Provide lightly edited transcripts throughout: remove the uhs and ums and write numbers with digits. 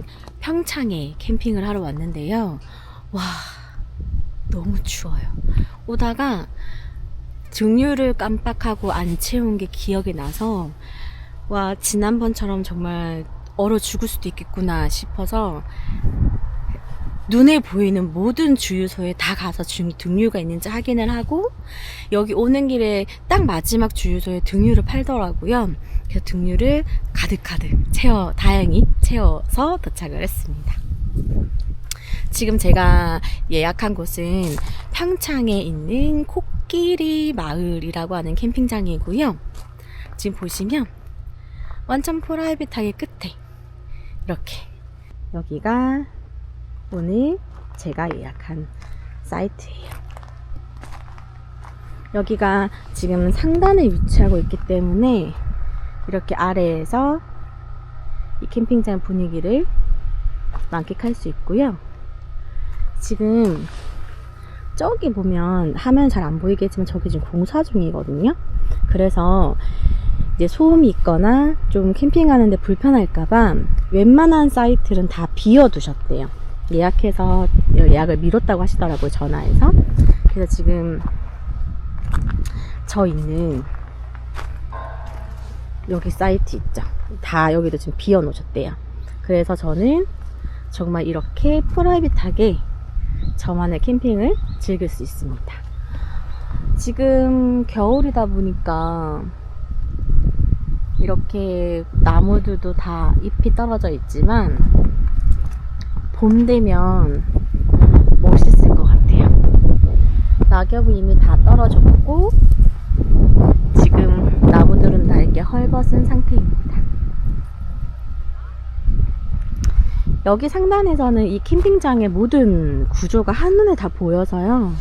저는 평창에 캠핑을 하러 왔는데요. 와, 너무 추워요. 오다가 등유를 깜빡하고 안 채운 게 기억이 나서, 와, 지난번처럼 정말 얼어 죽을 수도 있겠구나 싶어서 눈에 보이는 모든 주유소에 다 가서 등유가 있는지 확인을 하고, 여기 오는 길에 딱 마지막 주유소에 등유를 팔더라고요. 그래서 등유를 가득가득 다행히 채워서 도착을 했습니다. 지금 제가 예약한 곳은 평창에 있는 코끼리 마을이라고 하는 캠핑장이고요. 지금 보시면 완전 프라이빗하게 끝에 이렇게, 여기가 오늘 제가 예약한 사이트예요. 여기가 지금 상단에 위치하고 있기 때문에 이렇게 아래에서 이 캠핑장 분위기를 만끽할 수 있고요. 지금 저기 보면 화면 잘 안 보이겠지만 저기 지금 공사 중이거든요. 그래서 이제 소음이 있거나 좀 캠핑하는데 불편할까봐 웬만한 사이트는 다 비워두셨대요. 예약해서 예약을 미뤘다고 하시더라고요, 전화해서. 그래서 지금 저 있는 여기 사이트 있죠, 다 여기도 지금 비워 놓으셨대요. 그래서 저는 정말 이렇게 프라이빗하게 저만의 캠핑을 즐길 수 있습니다. 지금 겨울이다 보니까 이렇게 나무들도 다 잎이 떨어져 있지만 봄 되면 멋있을 것 같아요. 낙엽이 이미 다 떨어졌고 지금 나무들은 다 이렇게 헐벗은 상태입니다. 여기 상단에서는 이 캠핑장의 모든 구조가 한눈에 다 보여서요,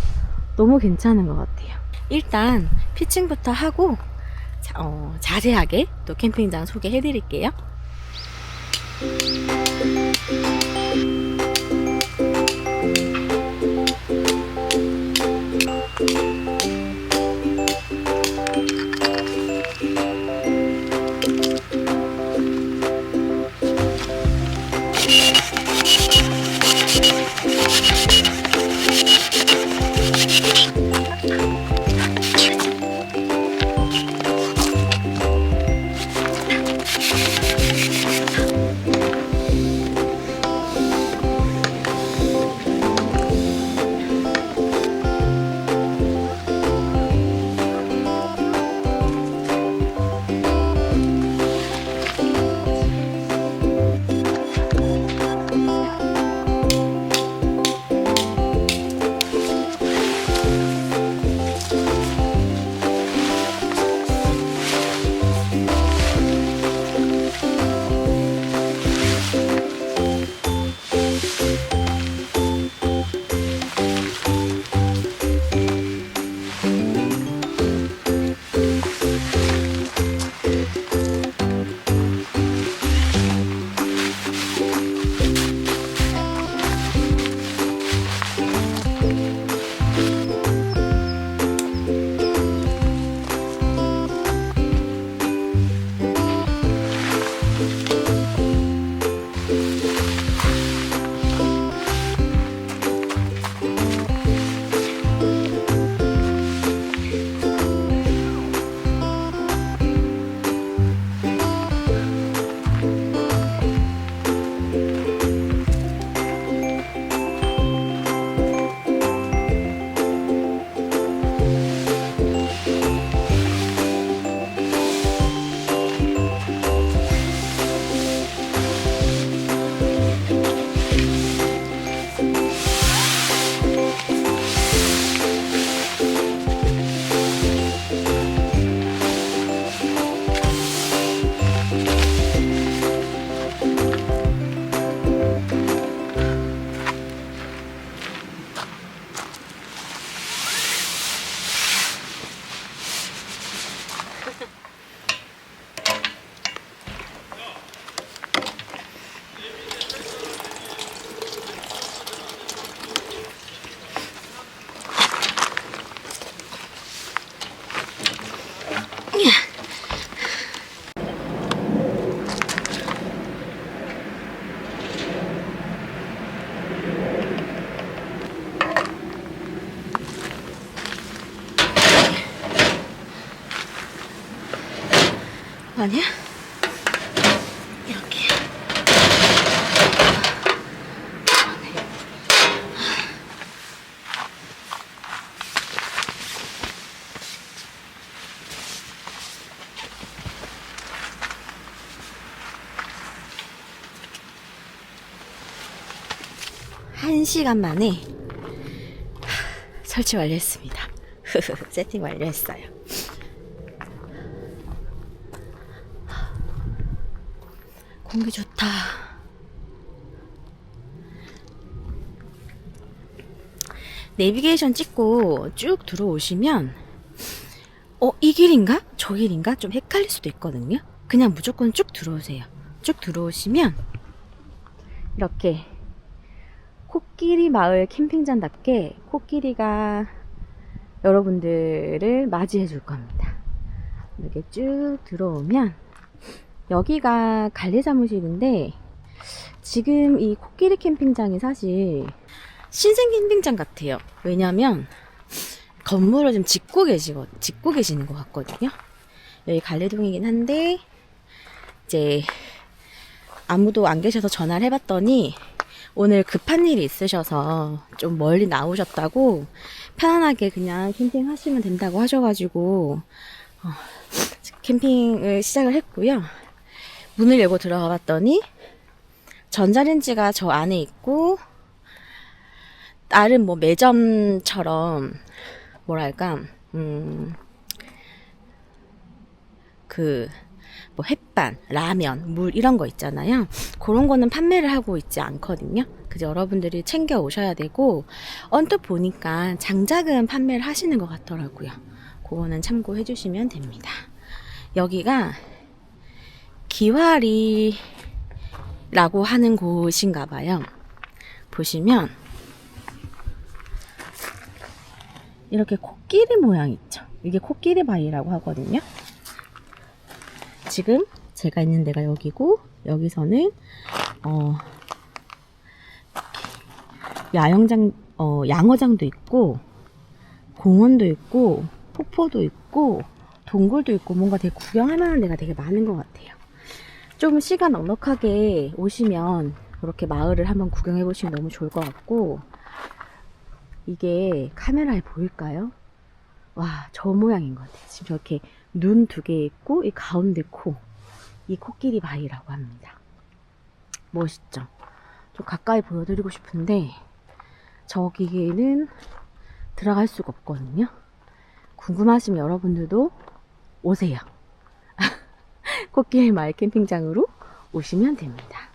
너무 괜찮은 것 같아요. 일단 피칭부터 하고 자세하게 또 캠핑장 소개해 드릴게요. 아니야? 이렇게. 한 시간 만에 설치 완료했습니다. 세팅 완료했어요. 공기 좋다. 내비게이션 찍고 쭉 들어오시면 이 길인가? 저 길인가? 좀 헷갈릴 수도 있거든요. 그냥 무조건 쭉 들어오세요. 쭉 들어오시면 이렇게 코끼리 마을 캠핑장답게 코끼리가 여러분들을 맞이해 줄 겁니다. 이렇게 쭉 들어오면 여기가 관리 사무실인데 지금 이 코끼리 캠핑장이 사실 신생 캠핑장 같아요. 왜냐면 건물을 좀 짓고 계시는 것 같거든요. 여기 관리동이긴 한데 이제 아무도 안 계셔서 전화를 해봤더니 오늘 급한 일이 있으셔서 좀 멀리 나오셨다고 편안하게 그냥 캠핑하시면 된다고 하셔가지고 캠핑을 시작을 했고요. 문을 열고 들어가 봤더니 전자레인지가 저 안에 있고 다른 뭐 매점처럼 뭐랄까 뭐 햇반, 라면, 물 이런 거 있잖아요. 그런 거는 판매를 하고 있지 않거든요. 그래서 여러분들이 챙겨 오셔야 되고 언뜻 보니까 장작은 판매를 하시는 것 같더라고요. 그거는 참고해 주시면 됩니다. 여기가 기와리라고 하는 곳인가 봐요. 보시면 이렇게 코끼리 모양 있죠. 이게 코끼리 바위라고 하거든요. 지금 제가 있는 데가 여기고 여기서는 양어장도 있고 공원도 있고 폭포도 있고 동굴도 있고 뭔가 되게 구경할 만한 데가 되게 많은 것 같아요. 좀 시간 넉넉하게 오시면 그렇게 마을을 한번 구경해 보시면 너무 좋을 것 같고 이게 카메라에 보일까요? 와, 저 모양인 것 같아요. 지금 저렇게 눈 2개 있고 이 가운데 코, 이 코끼리 바위라고 합니다. 멋있죠? 좀 가까이 보여드리고 싶은데 저기는 들어갈 수가 없거든요. 궁금하시면 여러분들도 오세요. 코끼리 마을 캠핑장으로 오시면 됩니다.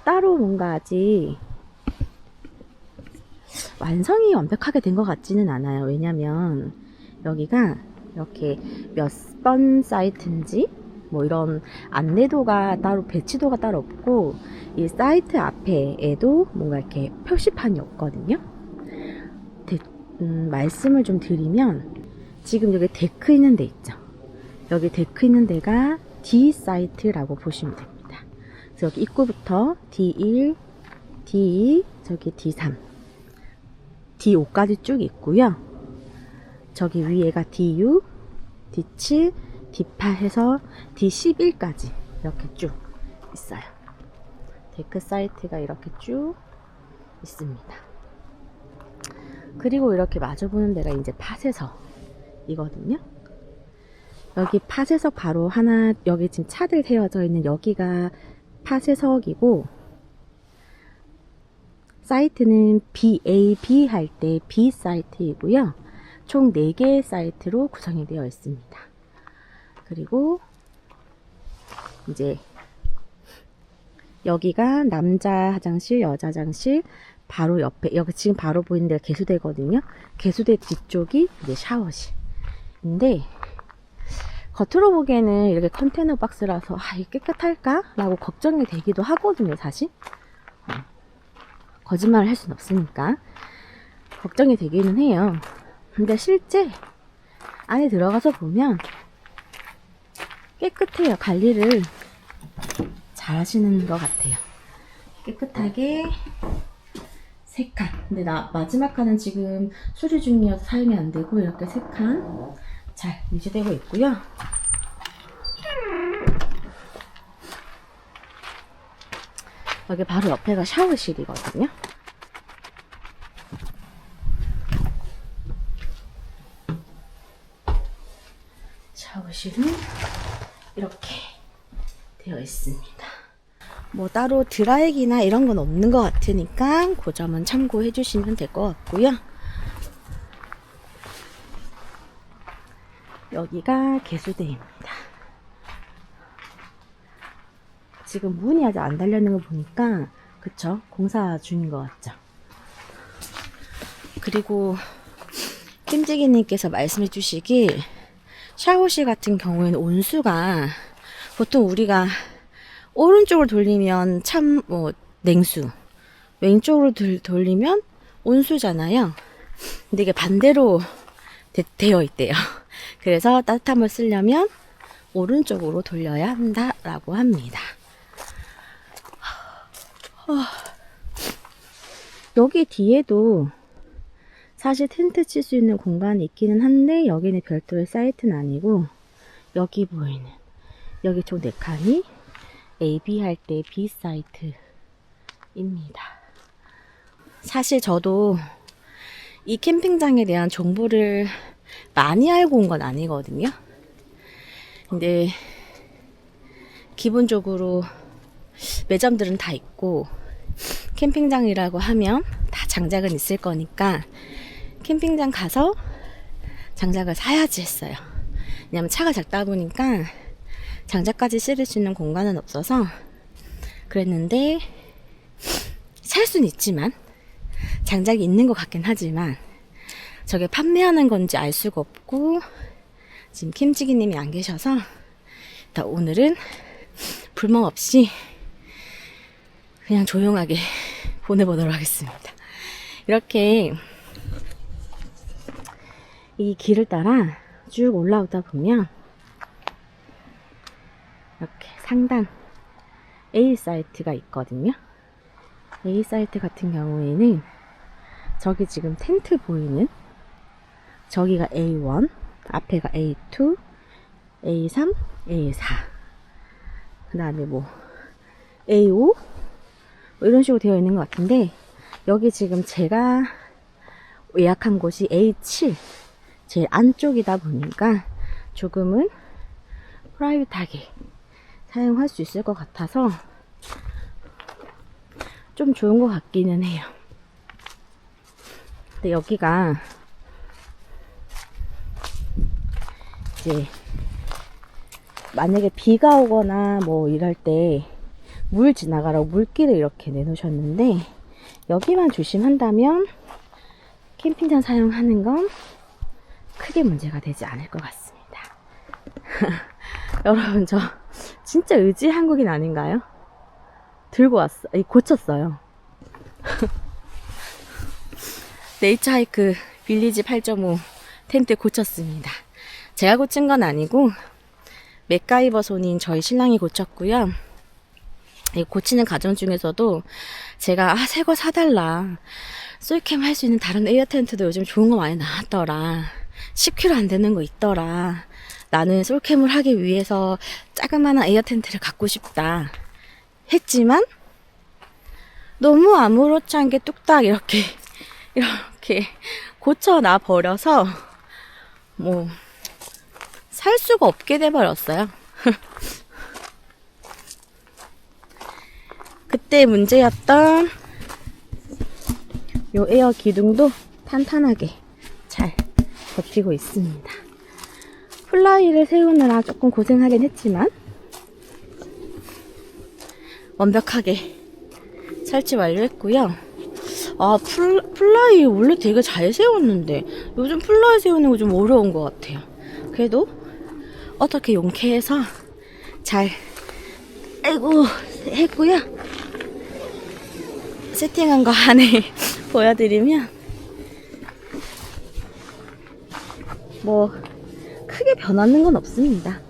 따로 뭔가 아직 완성이 완벽하게 된 것 같지는 않아요. 왜냐면 여기가 이렇게 몇 번 사이트인지 뭐 이런 안내도가 따로 배치도가 따로 없고 이 사이트 앞에에도 뭔가 이렇게 표시판이 없거든요. 말씀을 좀 드리면 지금 여기 데크 있는 데 있죠. 여기 데크 있는 데가 D 사이트라고 보시면 됩니다. 그래서 여기 입구부터 D1, D2, 저기 D3, D5까지 쭉 있고요. 저기 위에가 D6, D7, D8 해서 D11까지 이렇게 쭉 있어요. 데크 사이트가 이렇게 쭉 있습니다. 그리고 이렇게 마주보는 데가 이제 팥에서이거든요. 여기 팥에서 바로 하나, 여기 지금 차들 세워져 있는 여기가 팥에서이고 사이트는 BAB 할 때 B 사이트이고요. 총 4개의 사이트로 구성이 되어 있습니다. 그리고 이제 여기가 남자 화장실, 여자 화장실 바로 옆에 여기 지금 바로 보이는 데가 개수대거든요. 개수대 뒤쪽이 이제 샤워실인데 겉으로 보기에는 이렇게 컨테이너 박스라서 이게 깨끗할까? 라고 걱정이 되기도 하거든요, 사실. 거짓말을 할 수는 없으니까 걱정이 되기는 해요. 근데 실제 안에 들어가서 보면 깨끗해요. 관리를 잘 하시는 것 같아요. 깨끗하게 3칸. 근데 마지막 칸은 지금 수리 중이어서 사용이 안 되고 이렇게 3칸 잘 유지되고 있고요. 여기 바로 옆에가 샤워실이거든요. 샤워실은 이렇게 되어 있습니다. 뭐 따로 드라이기나 이런 건 없는 것 같으니까 그 점은 참고해 주시면 될 것 같고요. 여기가 개수대입니다. 지금 문이 아직 안 달려있는 거 보니까 그쵸? 공사 중인 것 같죠? 그리고 김지기님께서 말씀해 주시길 샤워실 같은 경우에는 온수가 보통 우리가 오른쪽으로 돌리면 냉수, 왼쪽으로 돌리면 온수잖아요. 근데 이게 반대로 되어 있대요. 그래서 따뜻한 물 쓰려면 오른쪽으로 돌려야 한다라고 합니다. 여기 뒤에도 사실 텐트 칠 수 있는 공간이 있기는 한데 여기는 별도의 사이트는 아니고 여기 보이는 여기 총 4칸이 AB 할 때 B 사이트입니다. 사실 저도 이 캠핑장에 대한 정보를 많이 알고 온 건 아니거든요. 근데 기본적으로 매점들은 다 있고 캠핑장이라고 하면 다 장작은 있을 거니까 캠핑장 가서 장작을 사야지 했어요. 왜냐면 차가 작다 보니까 장작까지 실을 수 있는 공간은 없어서 그랬는데 살 수는 있지만 장작이 있는 것 같긴 하지만 저게 판매하는 건지 알 수가 없고 지금 김지기님이 안 계셔서 일단 오늘은 불멍 없이 그냥 조용하게 보내보도록 하겠습니다. 이렇게 이 길을 따라 쭉 올라오다 보면 이렇게 상단 A 사이트가 있거든요. A 사이트 같은 경우에는 저기 지금 텐트 보이는 저기가 A1, 앞에가 A2, A3, A4 그 다음에 뭐 A5 뭐 이런 식으로 되어 있는 것 같은데 여기 지금 제가 예약한 곳이 A7 제일 안쪽이다 보니까 조금은 프라이빗하게 사용할 수 있을 것 같아서 좀 좋은 것 같기는 해요. 근데 여기가 이제 만약에 비가 오거나 뭐 이럴 때 물 지나가라고 물길을 이렇게 내놓으셨는데 여기만 조심한다면 캠핑장 사용하는 건 크게 문제가 되지 않을 것 같습니다. 여러분 저 진짜 의지 한국인 아닌가요? 들고 고쳤어요. 네이처 하이크 빌리지 8.5 텐트 고쳤습니다. 제가 고친 건 아니고 맥가이버 손인 저희 신랑이 고쳤고요. 고치는 과정 중에서도 제가 새 거 사달라, 솔캠 할 수 있는 다른 에어 텐트도 요즘 좋은 거 많이 나왔더라, 10kg 안 되는 거 있더라, 나는 솔캠을 하기 위해서 자그마한 에어 텐트를 갖고 싶다 했지만 너무 아무렇지 않게 뚝딱 이렇게 고쳐놔 버려서 뭐 살 수가 없게 돼버렸어요. 그때 문제였던 요 에어 기둥도 탄탄하게 잘 버티고 있습니다. 플라이를 세우느라 조금 고생하긴 했지만 완벽하게 설치 완료했고요. 아, 플라이 원래 되게 잘 세웠는데 요즘 플라이 세우는 거 좀 어려운 것 같아요. 그래도 어떻게 용케해서 잘 했고요. 세팅한 거 안에 보여드리면 뭐 크게 변하는 건 없습니다.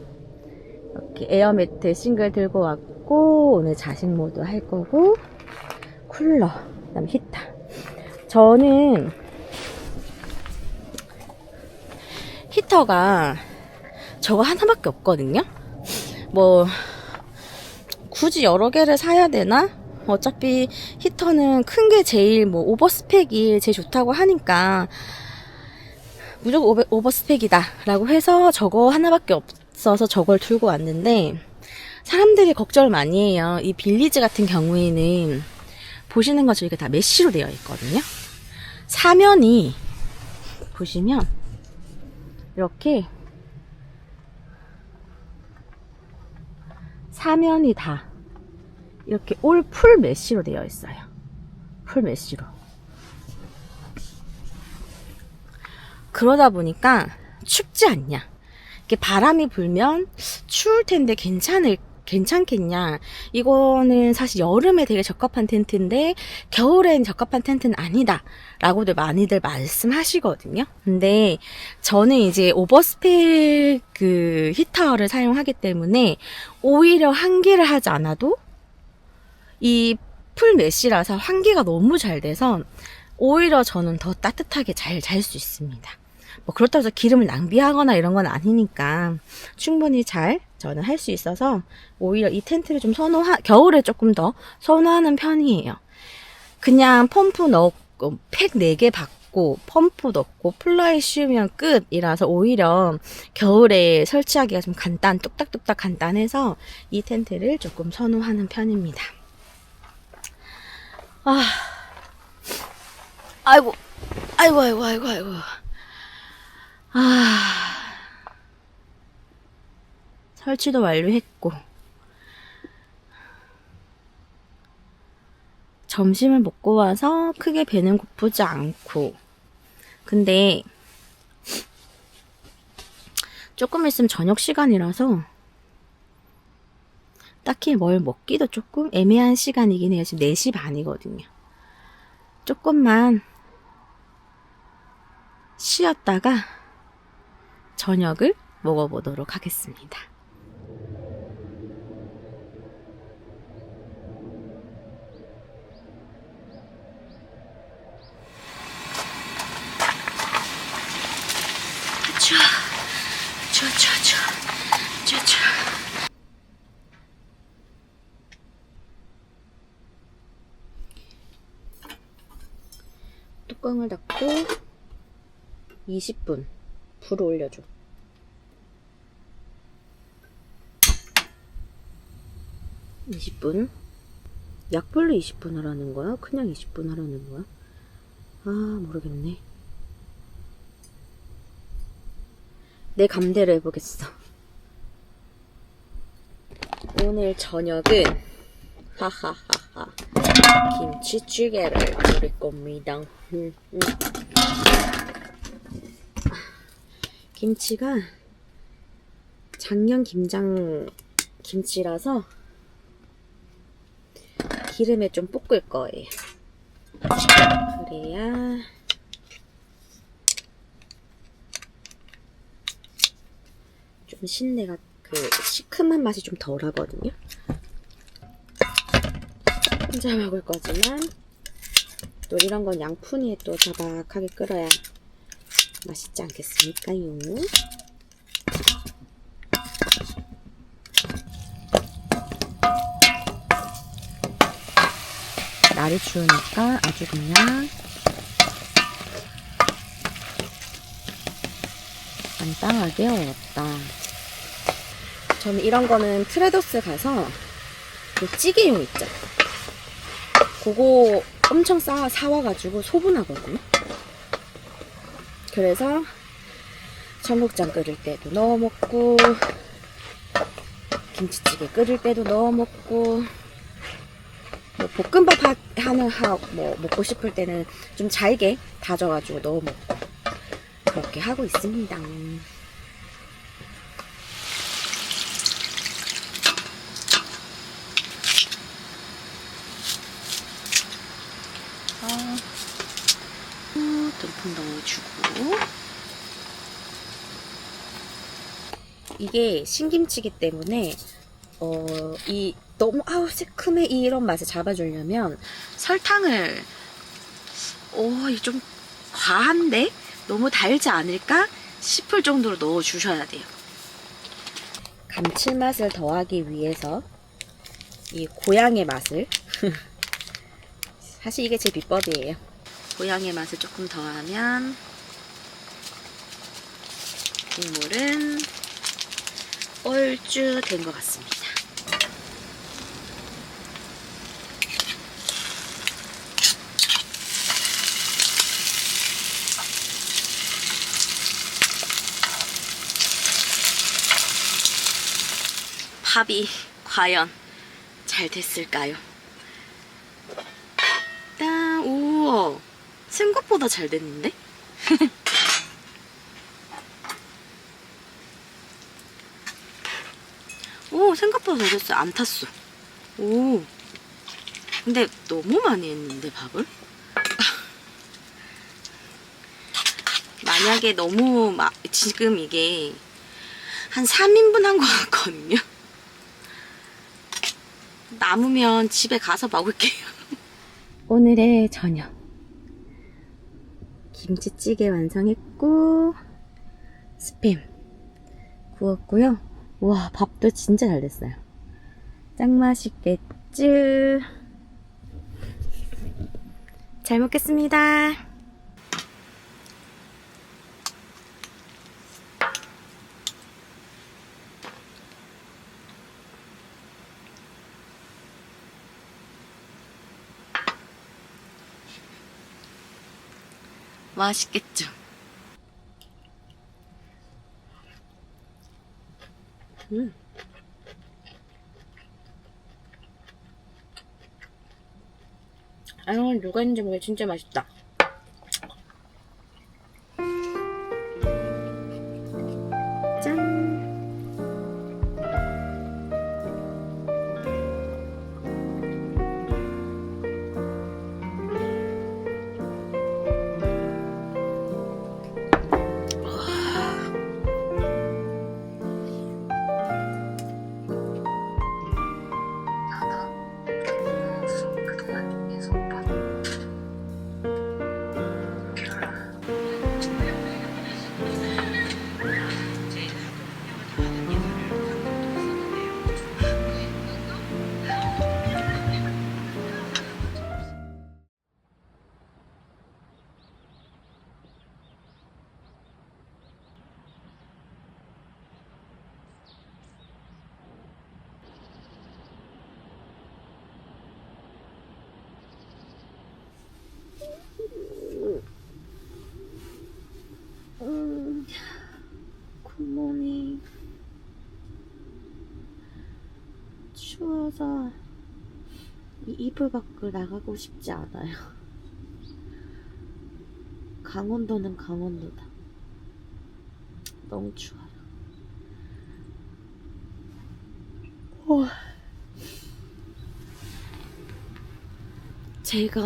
이렇게 에어매트 싱글 들고 왔고 오늘 자식 모드 할 거고 쿨러, 그 다음에 히터. 저는 히터가 저거 하나밖에 없거든요. 뭐 굳이 여러 개를 사야 되나? 어차피 히터는 큰 게 제일 뭐 오버스펙이 제일 좋다고 하니까 무조건 오버스펙이다 라고 해서 저거 하나밖에 없어서 저걸 들고 왔는데, 사람들이 걱정을 많이 해요. 이 빌리지 같은 경우에는 보시는 것처럼 이게 다 메쉬로 되어 있거든요. 사면이 보시면 이렇게 사면이 다 이렇게 올 풀 메쉬로 되어 있어요. 풀 메쉬로. 그러다 보니까 춥지 않냐. 이렇게 바람이 불면 추울 텐데 괜찮겠냐. 이거는 사실 여름에 되게 적합한 텐트인데 겨울엔 적합한 텐트는 아니다 라고들 많이들 말씀하시거든요. 근데 저는 이제 오버스펙 그 히터를 사용하기 때문에 오히려 환기를 하지 않아도 이 풀 메쉬라서 환기가 너무 잘 돼서 오히려 저는 더 따뜻하게 잘 잘 수 있습니다. 뭐 그렇다고 해서 기름을 낭비하거나 이런 건 아니니까 충분히 잘 저는 할 수 있어서 오히려 이 텐트를 좀 겨울에 조금 더 선호하는 편이에요. 그냥 펌프 넣고 팩 4개 받고 펌프 넣고 플라이 씌우면 끝이라서 오히려 겨울에 설치하기가 좀 뚝딱뚝딱 간단해서 이 텐트를 조금 선호하는 편입니다. 아이고. 설치도 완료했고, 점심을 먹고 와서 크게 배는 고프지 않고, 근데 조금 있으면 저녁 시간이라서 딱히 뭘 먹기도 조금 애매한 시간이긴 해요. 지금 4시 반이거든요. 조금만 쉬었다가 저녁을 먹어보도록 하겠습니다. 뚜껑을 닫고 20분 불을 올려줘. 20분? 약불로 20분 하라는 거야? 그냥 20분 하라는 거야? 모르겠네. 내 감대로 해보겠어. 오늘 저녁은 하하하하 김치찌개를 끓일 겁니다. 김치가 작년 김장 김치라서 기름에 좀 볶을 거예요. 그래야 좀 신내가 시큼한 맛이 좀 덜 하거든요. 혼자 먹을 거지만 또 이런 건 양푼이에 또 자박하게 끓여야 맛있지 않겠습니까요? 날이 추우니까 아주 그냥 간단하게 어렵다. 저는 이런 거는 트레더스 가서 그 찌개용 있죠? 그거 엄청 사와가지고 소분하거든요. 그래서 청국장 끓일 때도 넣어 먹고 김치찌개 끓일 때도 넣어 먹고 뭐 볶음밥 뭐 먹고 싶을 때는 좀 잘게 다져가지고 넣어 먹고 그렇게 하고 있습니다. 듬뿍 넣어주고, 이게 신김치기 때문에 이 너무 새콤해 이런 맛을 잡아주려면 설탕을 좀 과한데 너무 달지 않을까 싶을 정도로 넣어주셔야 돼요. 감칠맛을 더하기 위해서 이 고향의 맛을 사실 이게 제 비법이에요. 고향의 맛을 조금 더하면 국물은 얼추 된 것 같습니다. 밥이 과연 잘 됐을까요? 짠! 우와! 생각보다 잘 됐는데? 오, 생각보다 잘 됐어요. 안 탔어. 오. 근데 너무 많이 했는데, 밥을? 만약에 너무 지금 이게 한 3인분 한 것 같거든요? 남으면 집에 가서 먹을게요. 오늘의 저녁. 김치찌개 완성했고, 스팸 구웠고요. 와, 밥도 진짜 잘 됐어요. 짱 맛있겠쥬? 잘 먹겠습니다. 맛있겠죠? 아유, 누가 있는지 모르게 진짜 맛있다. 짠! 굿모닝. 추워서 이 이불 밖을 나가고 싶지 않아요. 강원도는 강원도다. 너무 추워요. 제가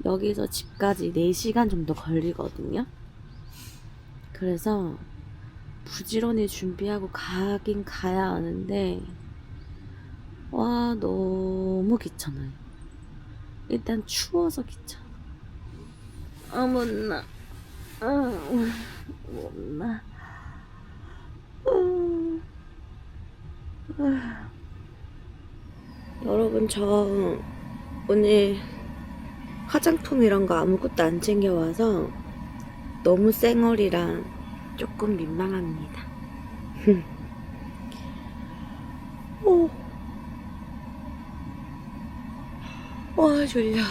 여기서 집까지 4시간 정도 걸리거든요. 그래서 부지런히 준비하고 가긴 가야 하는데, 와, 너무 귀찮아요. 일단 추워서 귀찮아. 못나. 못나. 여러분, 저 오늘 화장품 이런 거 아무것도 안 챙겨와서 너무 쌩얼이라 조금 민망합니다. 와, 졸려.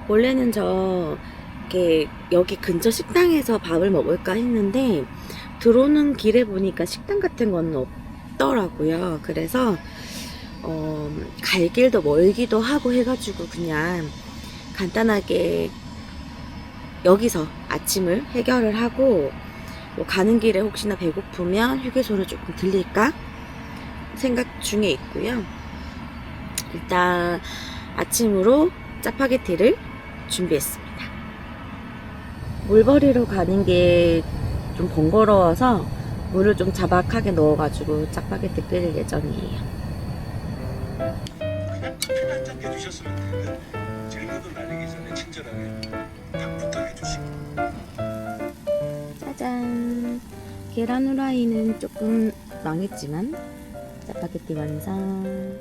원래는 이렇게 여기 근처 식당에서 밥을 먹을까 했는데 들어오는 길에 보니까 식당 같은 건 없더라고요. 그래서 갈 길도 멀기도 하고 해가지고 그냥 간단하게 여기서 아침을 해결을 하고, 뭐 가는 길에 혹시나 배고프면 휴게소를 조금 들릴까 생각 중에 있고요. 일단 아침으로 짜파게티를 준비했습니다. 물 버리러 가는 게 좀 번거로워서 물을 좀 자박하게 넣어가지고 짜파게티 끓일 예정이에요. 그냥 커피 한잔 해주셨으면 돼요. 질문도 날리기 전에 친절하게. 닭부터 해주시고. 짜잔. 계란 후라이는 조금 망했지만 짜파게티 완성.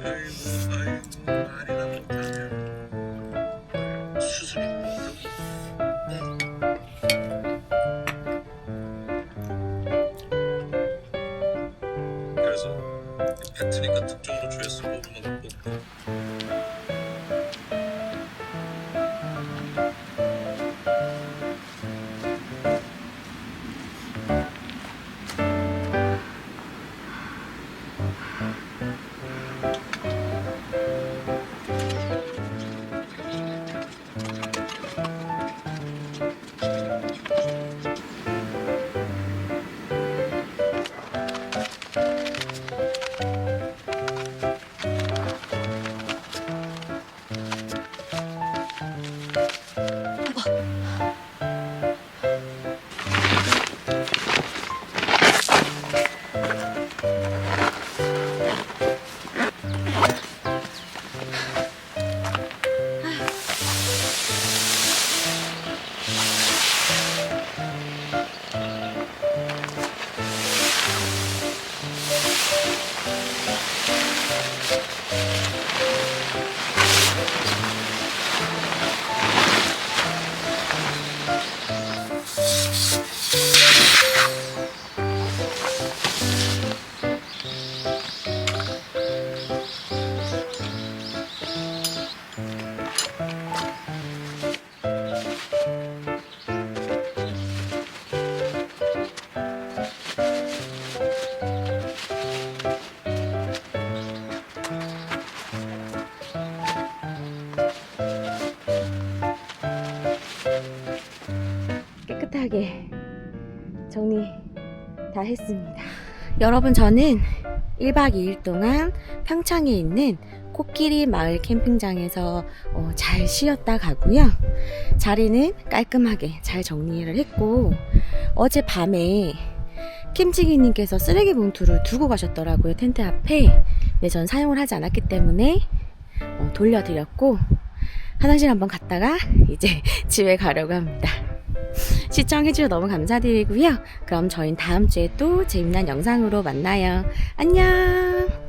아이고 말이나 못하면 수술이 그래서 패트니까 특종으로 조회수 뽑으면 뽑고 깨끗하게 정리 다 했습니다. 여러분, 저는 1박 2일 동안 평창에 있는 코끼리 마을 캠핑장에서 잘 쉬었다 가고요. 자리는 깔끔하게 잘 정리를 했고, 어젯밤에 김치기님께서 쓰레기 봉투를 두고 가셨더라고요, 텐트 앞에. 네, 전 사용을 하지 않았기 때문에 돌려드렸고, 화장실 한번 갔다가 이제 집에 가려고 합니다. 시청해주셔서 너무 감사드리고요. 그럼 저희는 다음 주에 또 재미난 영상으로 만나요. 안녕.